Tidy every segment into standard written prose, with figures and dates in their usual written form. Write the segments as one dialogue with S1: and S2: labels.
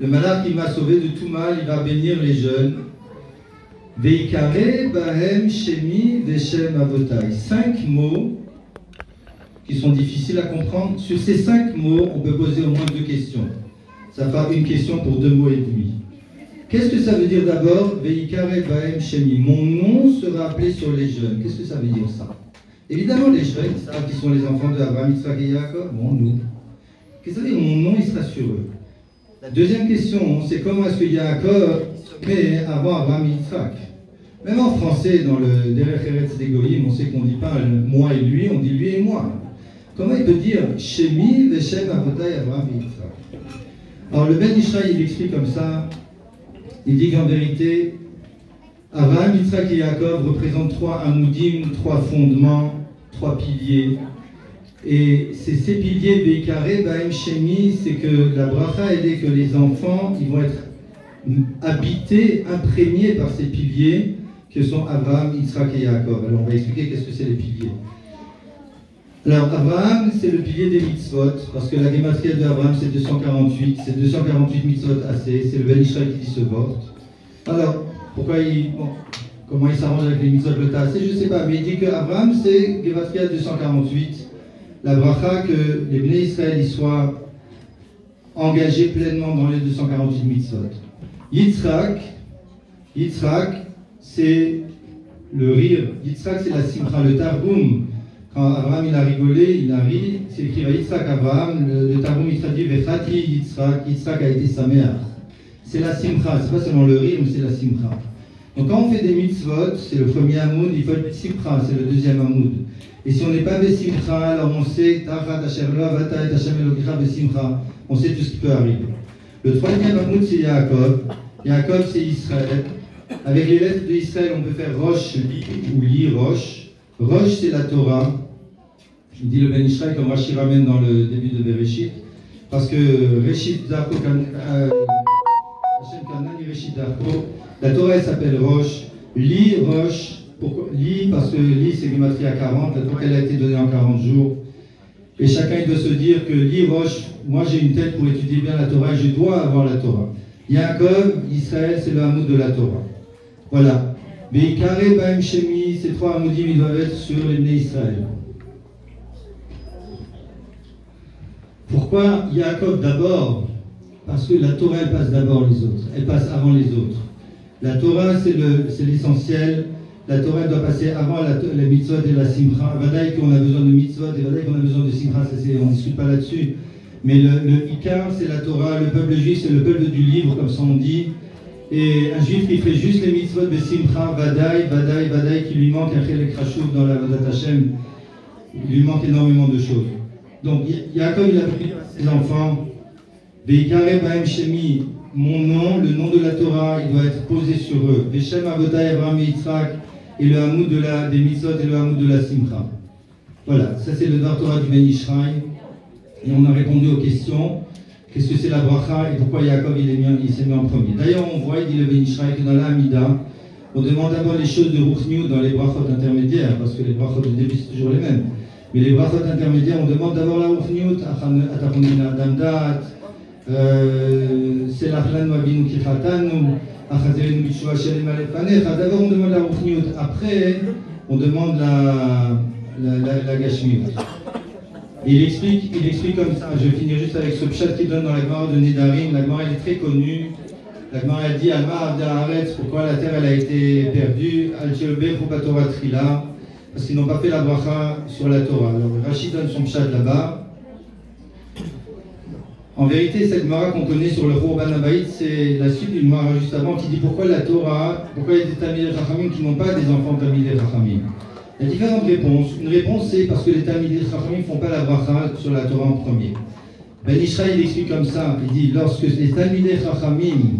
S1: Le malach qui m'a sauvé de tout mal, il va bénir les jeunes. Veikare bahem shemi veshem avotai. 5 mots qui sont difficiles à comprendre. Sur ces 5 mots, on peut poser au moins 2 questions. Ça fera une question pour 2 mots et demi. Qu'est-ce que ça veut dire d'abord? Veikare bahem shemi. Mon nom sera appelé sur les jeunes. Qu'est-ce que ça veut dire ça? Évidemment, les jeunes, ils savent qui sont les enfants de Abraham, Yitzhak et Yaakov. Bon, nous. Qu'est-ce que ça veut dire? Mon nom, il sera sur eux. La deuxième question, c'est comment est-ce que Yaakov met avant Abraham et Yitzhak? Même en français, dans le Derech Eretz des Goyim, on sait qu'on ne dit pas moi et lui, on dit lui et moi. Comment il peut dire Shemi Veshem Avotai Abraham et Yitzhak? Alors le Ben Ishraï, il explique comme ça, il dit qu'en vérité, Abraham, Yitzhak et Yaakov représentent 3 amoudim, 3 fondements, 3 piliers. Et c'est ces piliers, Beikare, Bahem, Shemi, c'est que la bracha, elle est que les enfants, ils vont être habités, imprégnés par ces piliers que sont Abraham, Yitzhak et Yaakov. Alors on va expliquer qu'est-ce que c'est les piliers. Alors Abraham, c'est le pilier des mitzvot, parce que la gématria d'Abraham c'est 248, c'est 248 mitzvot assez, c'est le Ben Ishraï qui dit ce vort. Alors, comment il s'arrange avec les mitzvot le assez, je ne sais pas, mais il dit qu'Abraham c'est gématria 248, la bracha que les Bnei Israël y soient engagés pleinement dans les 248 mitzvot. Yitzhak, c'est le rire. Yitzhak, c'est la simcha, le targum. Quand Abraham il a rigolé, il a ri, c'est écrit à Yitzhak Abraham, le targum il traduit Vechati Yitzhak, Yitzhak a été sa mère. C'est la simcha, c'est pas seulement le rire, mais c'est la simcha. Donc quand on fait des mitzvot, c'est le premier amoud, il faut être simcha, c'est le deuxième amoud. Et si on n'est pas besimcha, alors on sait Tachat Asher Lo Avata et Hashem Elokecha besimcha, on sait tout ce qui peut arriver. Le troisième amoud c'est Yaakov. Yaakov c'est Israël. Avec les lettres d'Israël, on peut faire Rosh, Li ou Li, Rosh. Rosh, c'est la Torah. Je dis le Ben Ishraï comme Rashi ramène dans le début de Bereshit. Parce que Reshit Darko, Hashem Kanani Reshit Darko, la Torah elle s'appelle Rosh. Li, Rosh. Pourquoi Li? Parce que Li c'est Gematria 40, la Torah elle a été donnée en 40 jours. Et chacun il doit se dire que Li, Rosh, moi j'ai une tête pour étudier bien la Torah et je dois avoir la Torah. Yaakov, Israël, c'est le hamoud de la Torah. Voilà. Beikare Bahem Shemi, ces 3 hamoudim, ils doivent être sur les Bnei Israël. Pourquoi Yaakov d'abord? Parce que la Torah, elle passe d'abord les autres. Elle passe avant les autres. La Torah, c'est l'essentiel. La Torah, elle doit passer avant la mitzvot et la simcha. Vadaï qu'on a besoin de mitzvot et vadaï qu'on a besoin de simcha, on ne discute pas là-dessus. Mais le Ikar, c'est la Torah, le peuple juif, c'est le peuple du livre, comme ça on dit. Et un juif qui ferait juste les mitzvot de Simcha, Vadaï, qui lui manque un chelek rachouv dans la Vadat Hashem, il lui manque énormément de choses. Donc, Yaakov, il a pris ses enfants, Veikare Bahem Shemi, mon nom, le nom de la Torah, il doit être posé sur eux. Veshem Avotai Abraham et Yitzhak, et le hamoud des mitzvot et le hamoud de la Simcha. Voilà, ça c'est le Dar Torah du Ben Ishraï. Et on a répondu aux questions. Qu'est-ce que c'est la bracha et pourquoi Yaakov il s'est mis en premier. D'ailleurs, on voit, il dit le Ben Ishraï, que dans la Hamida, on demande d'abord les choses de Ruchniut dans les brachot intermédiaires, parce que les brachot de début c'est toujours les mêmes. Mais les brachot intermédiaires, on demande d'abord la Ruchniut, Atachonina Damdat, Selachlan Wabinu Kichatanu, Achazerinu Bishua Shalem Alefanecha. D'abord on demande la Ruchniut, après on demande la Gashmiut. Il explique comme ça, je vais finir juste avec ce pshat qu'il donne dans la Gemara de Nedarim. La Gemara elle est très connue. La Gemara elle dit Alma Avda Haaretz, pourquoi la terre elle a été perdue, Al Tirbe Torah Trila, parce qu'ils n'ont pas fait la bracha sur la Torah. Alors Rachid donne son pshat là-bas. En vérité, cette Gemara qu'on connaît sur le Khurban Habayit, c'est la suite d'une Gemara juste avant qui dit pourquoi la Torah, pourquoi il y a des Talmidei Chachamim qui n'ont pas des enfants Talmidei Chachamim. Il y a différentes réponses. Une réponse, c'est parce que les Talmidei Chachamim ne font pas la bracha sur la Torah en premier. Ben Ishraï, il explique comme ça. Il dit, lorsque les Talmidei Chachamim,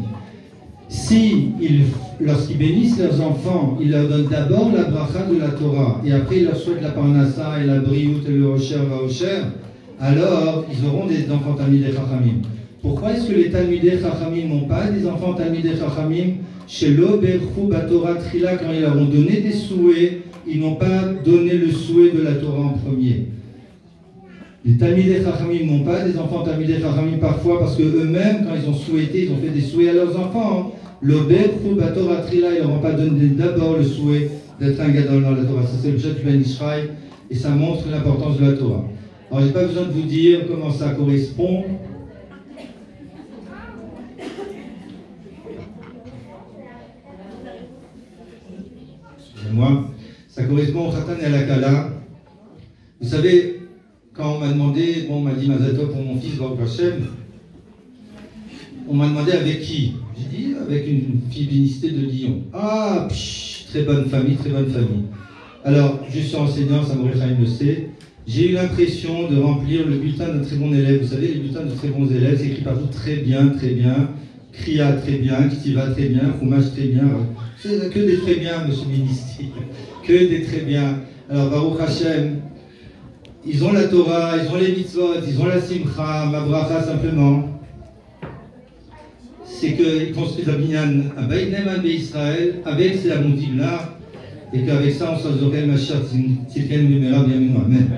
S1: lorsqu'ils bénissent leurs enfants, ils leur donnent d'abord la bracha de la Torah, et après ils leur souhaitent la parnassa et la briout et le hosher vaosher, alors ils auront des enfants Talmidei Chachamim. Pourquoi est-ce que les Talmidei Chachamim n'ont pas des enfants Talmidei Chachamim? Chez l'Oberchou Batora Trila, quand ils leur ont donné des souhaits, ils n'ont pas donné le souhait de la Torah en premier. Les Talmidei Chachamim n'ont pas des enfants Talmidei Chachamim parfois parce qu'eux-mêmes, quand ils ont souhaité, ils ont fait des souhaits à leurs enfants. L'Oberchu Batorah Trila, ils leur ont pas donné d'abord le souhait d'être un gadol dans la Torah. Ça, c'est le Pshat Ben Ishraï et ça montre l'importance de la Torah. Alors, je n'ai pas besoin de vous dire comment ça correspond. Excusez-moi. Ça correspond au Khatan et à la Kala. Vous savez, quand on m'a demandé, on m'a dit Mazal Tov pour mon fils, Baruch Hashem, on m'a demandé avec qui? J'ai dit avec une fille bénistée de Lyon. Ah, très bonne famille, très bonne famille. Alors, je suis enseignant, Samouraï Chaim le sait. J'ai eu l'impression de remplir le bulletin d'un très bon élève. Vous savez, les bulletins de très bons élèves, c'est écrit partout très bien, Kriya très bien, Ktiva très bien, Chumash très bien. C'est que des très bien, monsieur le ministre. Que des très bien. Alors, Baruch Hashem, ils ont la Torah, ils ont les mitzvot, ils ont la simcha, ma bracha simplement. C'est qu'ils construisent un binyan, un baïnem à Israël, avec ces amontils-là, et qu'avec ça, on s'en aurait ma chère, Tzilken Bimera, bien Amen.